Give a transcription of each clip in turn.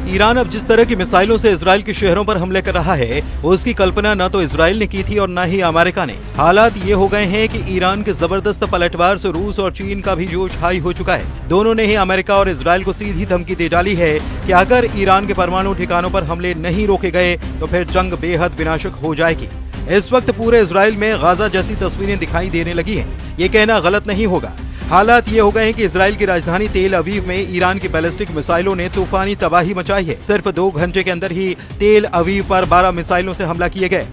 Iran अब जिस तरह की मिसाइलों से इजराइल के शहरों पर हमले कर रहा है, उसकी कल्पना न तो इजराइल ने की थी और न ही अमेरिका ने। हालात ये हो गए हैं कि ईरान के जबरदस्त पलटवार से रूस और चीन का भी जोश हाई हो चुका है। दोनों ने ही अमेरिका और इजराइल को सीधी धमकी दे डाली है कि अगर ईरान के परमाणु ठिकानों पर हमले नहीं रोके गए तो फिर जंग बेहद विनाशक हो जाएगी। इस वक्त पूरे इजराइल में गाजा जैसी तस्वीरें दिखाई देने लगी हैं। ये कहना गलत नहीं होगा। हालात ये हो गए हैं कि इजराइल की राजधानी तेल अवीव में ईरान की बैलिस्टिक मिसाइलों ने तूफानी तबाही मचाई है। सिर्फ 2 घंटे के अंदर ही तेल अवीव पर 12 मिसाइलों से हमला किए गए,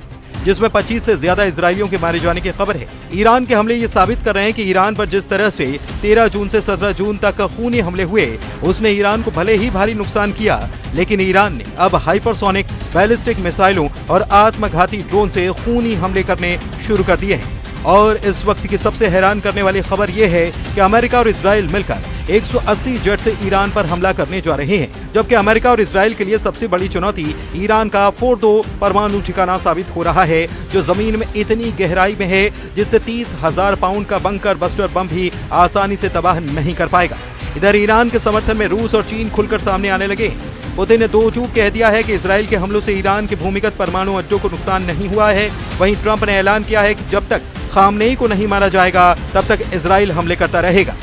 जिसमें 25 से ज्यादा इजरायलियों के मारे जाने की खबर है। ईरान के हमले ये साबित कर रहे हैं कि ईरान पर जिस तरह से 13 जून से 17 जून तक खूनी हमले हुए, उसने ईरान को भले ही भारी नुकसान किया, लेकिन ईरान ने अब हाइपरसोनिक बैलिस्टिक मिसाइलों और आत्मघाती ड्रोन से खूनी हमले करने शुरू कर दिए हैं। और इस वक्त की सबसे हैरान करने वाली खबर यह है कि अमेरिका और इजराइल मिलकर 180 जेट से ईरान पर हमला करने जा रहे हैं, जबकि अमेरिका और इजराइल के लिए सबसे बड़ी चुनौती ईरान का फोर्दो परमाणु ठिकाना साबित हो रहा है, जो जमीन में इतनी गहराई में है जिससे 30,000 पाउंड का बंकर बस्टर बम भी आसानी से तबाह नहीं कर पाएगा। इधर ईरान के समर्थन में रूस और चीन खुलकर सामने आने लगे। पुतिन ने 2 चूक कह दिया है कि इजराइल के हमलों से ईरान के भूमिगत परमाणु अड्डों को नुकसान नहीं हुआ है। वहीं ट्रंप ने ऐलान किया है कि जब तक खामनेई को नहीं मारा जाएगा तब तक इजराइल हमले करता रहेगा।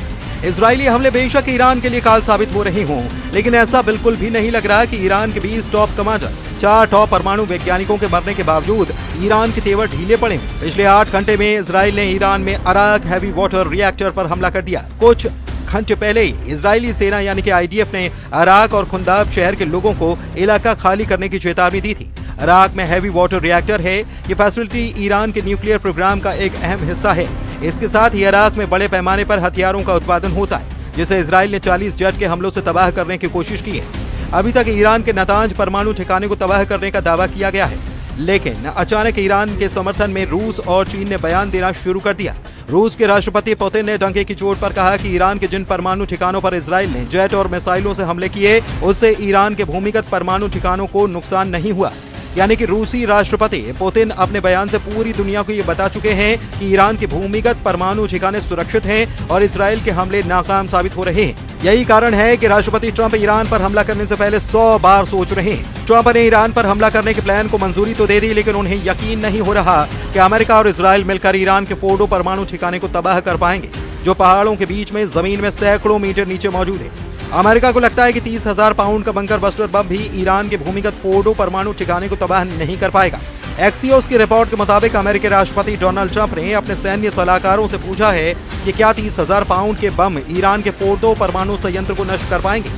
इजरायली हमले बेशक ईरान के लिए काल साबित हो रहे हों, लेकिन ऐसा बिल्कुल भी नहीं लग रहा कि ईरान के 20 टॉप कमांडर, 4 टॉप परमाणु वैज्ञानिकों के मरने के बावजूद ईरान के तेवर ढीले पड़े। पिछले 8 घंटे में इजराइल ने ईरान में अराक हैवी वाटर रिएक्टर पर हमला कर दिया। कुछ घंटे पहले ही इजरायली सेना यानी कि आईडीएफ ने अराक और खुंदाब शहर के लोगों को इलाका खाली करने की चेतावनी दी थी। अराक में हैवी वाटर रिएक्टर है। ये फैसिलिटी ईरान के न्यूक्लियर प्रोग्राम का एक अहम हिस्सा है। इसके साथ ही अराक में बड़े पैमाने पर हथियारों का उत्पादन होता है, जिसे इजराइल ने 40 जेट के हमलों से तबाह करने की कोशिश की है। अभी तक ईरान के नातांज परमाणु ठिकाने को तबाह करने का दावा किया गया है, लेकिन अचानक ईरान के समर्थन में रूस और चीन ने बयान देना शुरू कर दिया। रूस के राष्ट्रपति पुतिन ने डंके की चोट पर कहा कि ईरान के जिन परमाणु ठिकानों पर इजराइल ने जेट और मिसाइलों से हमले किए, उससे ईरान के भूमिगत परमाणु ठिकानों को नुकसान नहीं हुआ। यानी कि रूसी राष्ट्रपति पुतिन अपने बयान से पूरी दुनिया को ये बता चुके हैं कि ईरान के भूमिगत परमाणु ठिकाने सुरक्षित हैं और इजराइल के हमले नाकाम साबित हो रहे हैं। यही कारण है कि राष्ट्रपति ट्रंप ईरान पर हमला करने से पहले 100 बार सोच रहे हैं। ट्रंप ने ईरान पर हमला करने के प्लान को मंजूरी तो दे दी, लेकिन उन्हें यकीन नहीं हो रहा कि अमेरिका और इजराइल मिलकर ईरान के फोर्डो परमाणु ठिकाने को तबाह कर पाएंगे, जो पहाड़ों के बीच में जमीन में सैकड़ों मीटर नीचे मौजूद है। अमेरिका को लगता है कि 30,000 पाउंड का बंकर बस्टर बम भी ईरान के भूमिगत फोर्डो परमाणु ठिकाने को तबाह नहीं कर पाएगा। एक्सियोस की रिपोर्ट के मुताबिक अमेरिकी राष्ट्रपति डोनाल्ड ट्रंप ने अपने सैन्य सलाहकारों से पूछा है कि क्या 30,000 पाउंड के बम ईरान के फोर्डो परमाणु संयंत्र को नष्ट कर पाएंगे।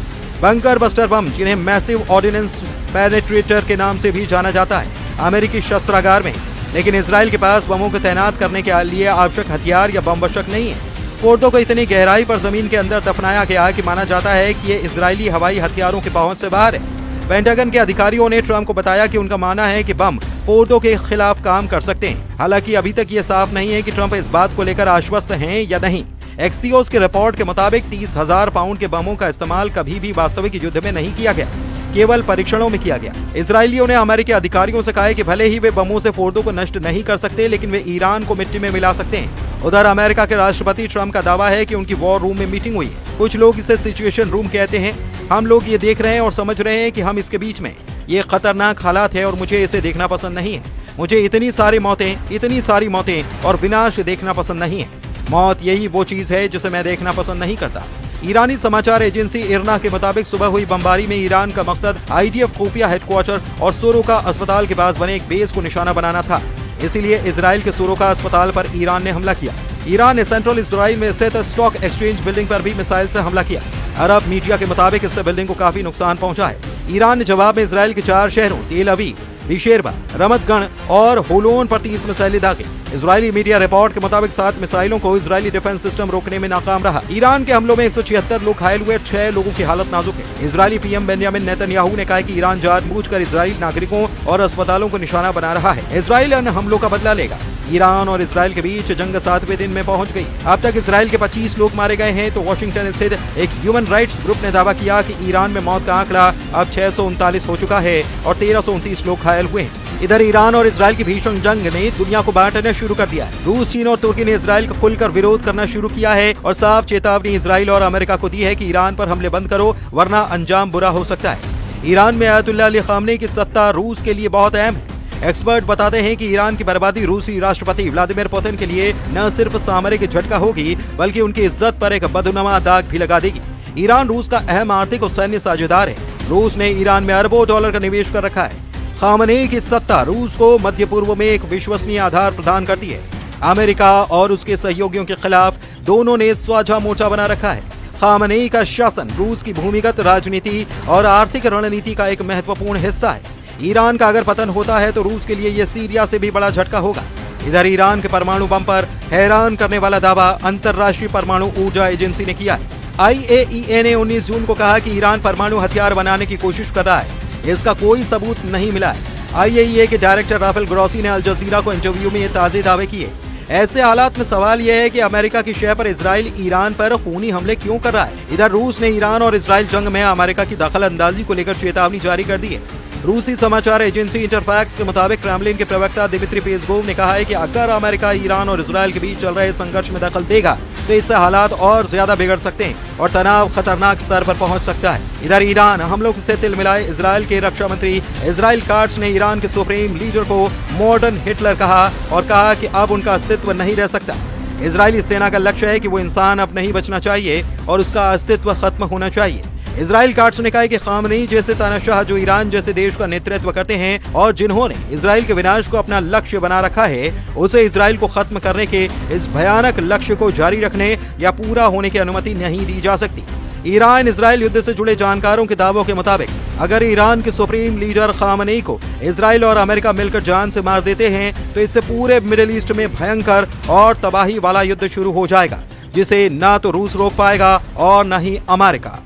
बंकर बस्टर बम, जिन्हें मैसिव ऑर्डिनेंस पेनेट्रेटर के नाम से भी जाना जाता है, अमेरिकी शस्त्रागार में, लेकिन इजराइल के पास बमों को तैनात करने के लिए आवश्यक हथियार या बम वशक नहीं है। फोर्डो को इतनी गहराई पर जमीन के अंदर दफनाया गया कि माना जाता है कि ये इजरायली हवाई हथियारों की पहुंच से बाहर है। पेंटागन के अधिकारियों ने ट्रंप को बताया कि उनका मानना है कि बम फोर्डो के खिलाफ काम कर सकते हैं। हालांकि अभी तक ये साफ नहीं है कि ट्रंप इस बात को लेकर आश्वस्त हैं या नहीं। एक्सियोस के रिपोर्ट के मुताबिक 30,000 पाउंड के बमों का इस्तेमाल कभी भी वास्तविक युद्ध में नहीं किया गया, केवल परीक्षणों में किया गया। इजरायलियों ने अमेरिकी अधिकारियों से कहा है कि भले ही वे बमों से फोर्डो को नष्ट नहीं कर सकते, लेकिन वे ईरान को मिट्टी में मिला सकते हैं। उधर अमेरिका के राष्ट्रपति ट्रंप का दावा है कि उनकी वॉर रूम में मीटिंग हुई है। कुछ लोग इसे सिचुएशन रूम कहते हैं। हम लोग ये देख रहे हैं और समझ रहे हैं कि हम इसके बीच में, ये खतरनाक हालात है और मुझे इसे देखना पसंद नहीं है। मुझे इतनी सारी मौतें और विनाश देखना पसंद नहीं है। मौत यही वो चीज है जिसे मैं देखना पसंद नहीं करता। ईरानी समाचार एजेंसी इरना के मुताबिक सुबह हुई बमबारी में ईरान का मकसद आईडीएफ खुफिया हेडक्वार्टर और सोरोका अस्पताल के पास बने एक बेस को निशाना बनाना था। इसीलिए इजराइल के सोरोका अस्पताल पर ईरान ने हमला किया। ईरान ने सेंट्रल इजराइल में स्थित स्टॉक एक्सचेंज बिल्डिंग पर भी मिसाइल से हमला किया। अरब मीडिया के मुताबिक इससे बिल्डिंग को काफी नुकसान पहुंचा है। ईरान ने जवाब में इजराइल के 4 शहरों तेल अवीव, बीशेरबा, रमत गण और होलोन पर 30 मिसाइलें दागे। इजरायली मीडिया रिपोर्ट के मुताबिक 7 मिसाइलों को इजरायली डिफेंस सिस्टम रोकने में नाकाम रहा। ईरान के हमलों में 176 लोग घायल हुए, 6 लोगों की हालत नाजुक है। इजरायली पीएम बेंजामिन नेतन्याहू ने कहा कि ईरान जानबूझकर इजरायली नागरिकों और अस्पतालों को निशाना बना रहा है। इजराइल इन हमलों का बदला लेगा। ईरान और इजराइल के बीच जंग 7वें दिन में पहुंच गई। अब तक इजराइल के 25 लोग मारे गए हैं, तो वॉशिंगटन स्थित एक ह्यूमन राइट्स ग्रुप ने दावा किया कि ईरान में मौत का आंकड़ा अब 639 हो चुका है और 1329 लोग घायल हुए हैं। इधर ईरान और इजराइल की भीषण जंग ने दुनिया को बांटना शुरू कर दिया है। रूस, चीन और तुर्की ने इजराइल का खुलकर विरोध करना शुरू किया है और साफ चेतावनी इजराइल और अमेरिका को दी है कि ईरान पर हमले बंद करो, वरना अंजाम बुरा हो सकता है। ईरान में आयतुल्लाह अली खामनेई की सत्ता रूस के लिए बहुत अहम है। एक्सपर्ट बताते हैं कि ईरान की बर्बादी रूसी राष्ट्रपति व्लादिमीर पुतिन के लिए न सिर्फ सामरिक झटका होगी, बल्कि उनकी इज्जत पर एक बदनुमा दाग भी लगा देगी। ईरान रूस का अहम आर्थिक और सैन्य साझेदार है। रूस ने ईरान में अरबों डॉलर का निवेश कर रखा है। खामनेई की सत्ता रूस को मध्य पूर्व में एक विश्वसनीय आधार प्रदान करती है। अमेरिका और उसके सहयोगियों के खिलाफ दोनों ने साझा मोर्चा बना रखा है। खामनेई का शासन रूस की भूमिगत राजनीति और आर्थिक रणनीति का एक महत्वपूर्ण हिस्सा है। ईरान का अगर पतन होता है तो रूस के लिए यह सीरिया से भी बड़ा झटका होगा। इधर ईरान के परमाणु बम पर हैरान करने वाला दावा अंतर्राष्ट्रीय परमाणु ऊर्जा एजेंसी ने किया है। IAEA ने 19 जून को कहा कि ईरान परमाणु हथियार बनाने की कोशिश कर रहा है। इसका कोई सबूत नहीं मिला है। IAEA के डायरेक्टर राफेल ग्रॉसी ने अल जजीरा को इंटरव्यू में ये ताजे दावे किए। ऐसे हालात में सवाल यह है कि अमेरिका की शह पर इजराइल ईरान पर खूनी हमले क्यों कर रहा है। इधर रूस ने ईरान और इजराइल जंग में अमेरिका की दखल अंदाजी को लेकर चेतावनी जारी कर दी है। रूसी समाचार एजेंसी इंटरफैक्स के मुताबिक क्रेमलिन के प्रवक्ता दिमित्री पेस्कोव ने कहा है कि अगर अमेरिका ईरान और इजराइल के बीच चल रहे संघर्ष में दखल देगा तो इससे हालात और ज्यादा बिगड़ सकते हैं और तनाव खतरनाक स्तर पर पहुंच सकता है। इधर ईरान हमलों से तिल मिलाए इजराइल के रक्षा मंत्री इजराइल काट्स ने ईरान के सुप्रीम लीडर को मॉडर्न हिटलर कहा और कहा कि अब उनका अस्तित्व नहीं रह सकता। इजरायली सेना का लक्ष्य है कि वो इंसान अब नहीं बचना चाहिए और उसका अस्तित्व खत्म होना चाहिए। इजराइल काट्स ने कहा कि खामनेई जैसे तानाशाह जो ईरान जैसे देश का नेतृत्व करते हैं और जिन्होंने इजराइल के विनाश को अपना लक्ष्य बना रखा है, उसे इजराइल को खत्म करने के इस भयानक लक्ष्य को जारी रखने या पूरा होने की अनुमति नहीं दी जा सकती। ईरान इजराइल युद्ध से जुड़े जानकारों के दावों के मुताबिक अगर ईरान के सुप्रीम लीडर खामनेई को इजराइल और अमेरिका मिलकर जान से मार देते हैं तो इससे पूरे मिडिल ईस्ट में भयंकर और तबाही वाला युद्ध शुरू हो जाएगा, जिसे ना तो रूस रोक पाएगा और न ही अमेरिका।